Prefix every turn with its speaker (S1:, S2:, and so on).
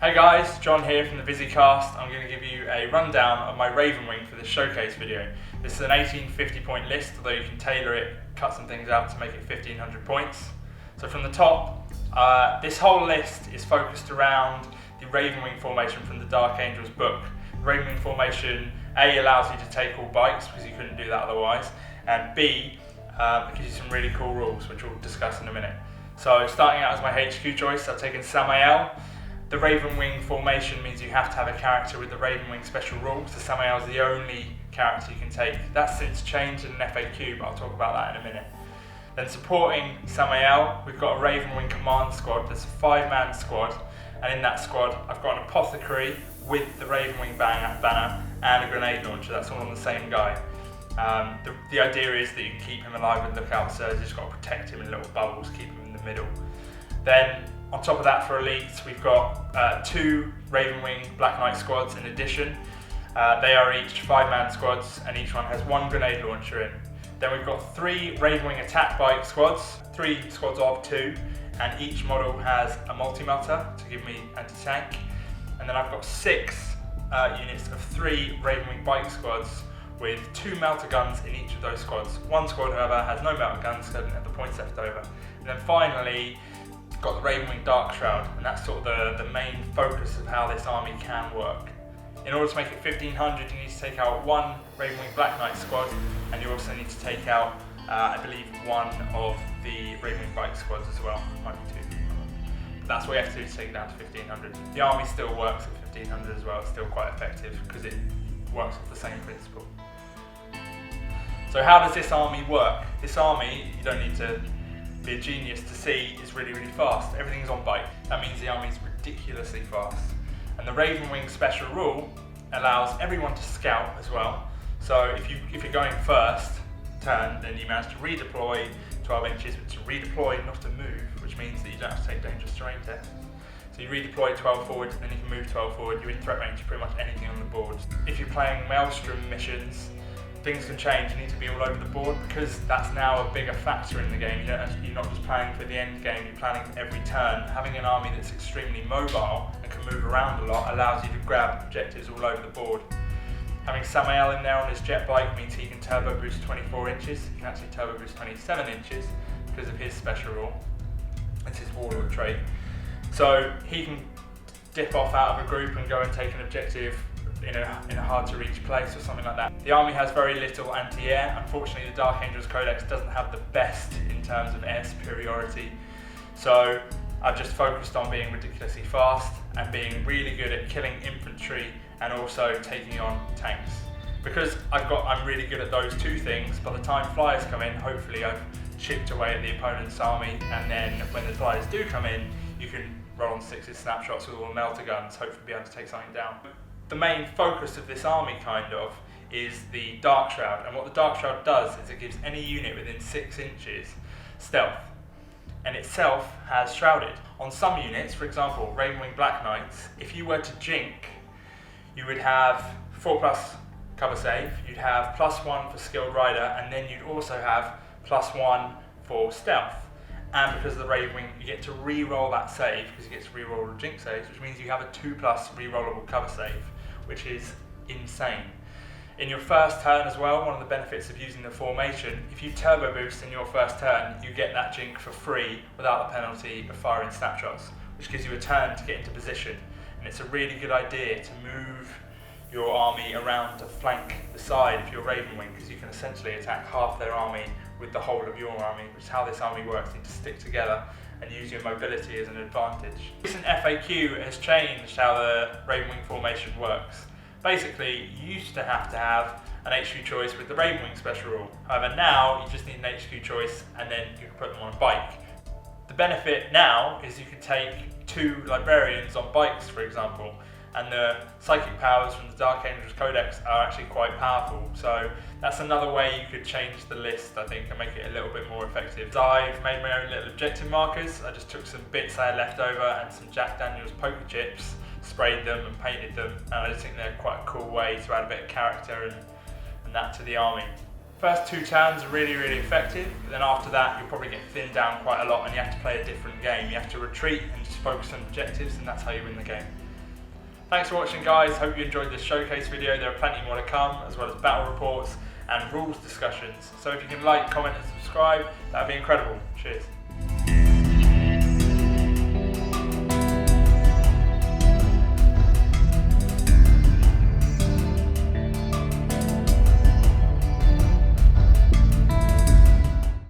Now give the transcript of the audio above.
S1: Hey guys, John here from the VisiCast. I'm going to give you a rundown of my Ravenwing for this showcase video. This is an 1850 point list, although you can tailor it, cut some things out to make it 1500 points. So from the top, this whole list is focused around the Ravenwing formation from the Dark Angels book. The Ravenwing formation, A, allows you to take all bikes because you couldn't do that otherwise, and B, gives you some really cool rules, which we'll discuss in a minute. So starting out as my HQ choice, I've taken Sammael. The Ravenwing formation means you have to have a character with the Ravenwing special rule, so Sammael is the only character you can take. That's since changed in an FAQ, but I'll talk about that in a minute. Then supporting Sammael, we've got a Ravenwing command squad. There's a 5-man squad, and in that squad I've got an Apothecary with the Ravenwing banner and a grenade launcher. That's all on the same guy. The idea is that you can keep him alive with lookout surge. You've just got to protect him in little bubbles, keep him in the middle. Then on top of that, for elites, we've got 2 Ravenwing Black Knight squads in addition. They are each 5-man squads, and each one has 1 grenade launcher in. Then we've got 3 Ravenwing attack bike squads, 3 squads of 2, and each model has a MultiMelta to give me anti-tank. And then I've got 6 units of 3 Ravenwing bike squads with 2 Meltaguns in each of those squads. One squad, however, has no Meltaguns because I didn't have the points left over. And then finally, got the Ravenwing Darkshroud, and that's sort of the main focus of how this army can work. In order to make it 1500, you need to take out 1 Ravenwing Black Knight squad, and you also need to take out, I believe, 1 of the Ravenwing bike squads as well. Might be 2. But that's what you have to do to take it down to 1500. The army still works at 1500 as well. It's still quite effective because it works with the same principle. So how does this army work? This army, you don't need to be a genius to see, is really, really fast. Everything's on bike. That means the army's ridiculously fast. And the Ravenwing special rule allows everyone to scout as well. So if you're going first turn, then you manage to redeploy 12 inches, to redeploy, not to move, which means that you don't have to take dangerous terrain tests. So you redeploy 12 forward, then you can move 12 forward. You're in threat range of pretty much anything on the board. If you're playing Maelstrom missions, things can change. You need to be all over the board because that's now a bigger factor in the game. You're not just planning for the end game, you're planning every turn. Having an army that's extremely mobile and can move around a lot allows you to grab objectives all over the board. Having Sammael in there on his jet bike means he can turbo boost 24 inches. He can actually turbo boost 27 inches because of his special rule. It's his warlord trait. So he can dip off out of a group and go and take an objective in a hard to reach place or something like that. The army has very little anti-air. Unfortunately, the Dark Angels Codex doesn't have the best in terms of air superiority. So I've just focused on being ridiculously fast and being really good at killing infantry and also taking on tanks. Because I'm really good at those 2 things, by the time flyers come in, hopefully I've chipped away at the opponent's army, and then when the flyers do come in, you can roll on 6 snapshots with all the Meltaguns, hopefully be able to take something down. The main focus of this army is the Darkshroud, and what the Darkshroud does is it gives any unit within 6 inches stealth, and itself has shrouded. On some units, for example Ravenwing Black Knights, if you were to jink, you would have 4+ cover save, you'd have +1 for skilled rider, and then you'd also have +1 for stealth. And because of the Ravenwing, you get to re-roll that save because you get to re-roll the jink saves, which means you have a 2+ re-rollable cover save, which is insane. In your first turn as well, one of the benefits of using the formation, if you turbo boost in your first turn, you get that jink for free without the penalty of firing snapshots, which gives you a turn to get into position. And it's a really good idea to move your army around to flank the side if you're Ravenwing, because you can essentially attack half their army with the whole of your army, which is how this army works. You need to stick together and use your mobility as an advantage. Recent FAQ has changed how the Ravenwing formation works. Basically, you used to have an HQ choice with the Ravenwing special rule. However, now you just need an HQ choice and then you can put them on a bike. The benefit now is you can take 2 librarians on bikes, for example, and the psychic powers from the Dark Angels Codex are actually quite powerful. So that's another way you could change the list, I think, and make it a little bit more effective. I've made my own little objective markers. I just took some bits I had left over and some Jack Daniels poker chips, sprayed them and painted them, and I just think they're quite a cool way to add a bit of character and that to the army. First 2 turns are really, really effective, but then after that you'll probably get thinned down quite a lot and you have to play a different game. You have to retreat and just focus on objectives, and that's how you win the game. Thanks for watching, guys. Hope you enjoyed this showcase video. There are plenty more to come, as well as battle reports and rules discussions. So if you can like, comment and subscribe, that would be incredible. Cheers.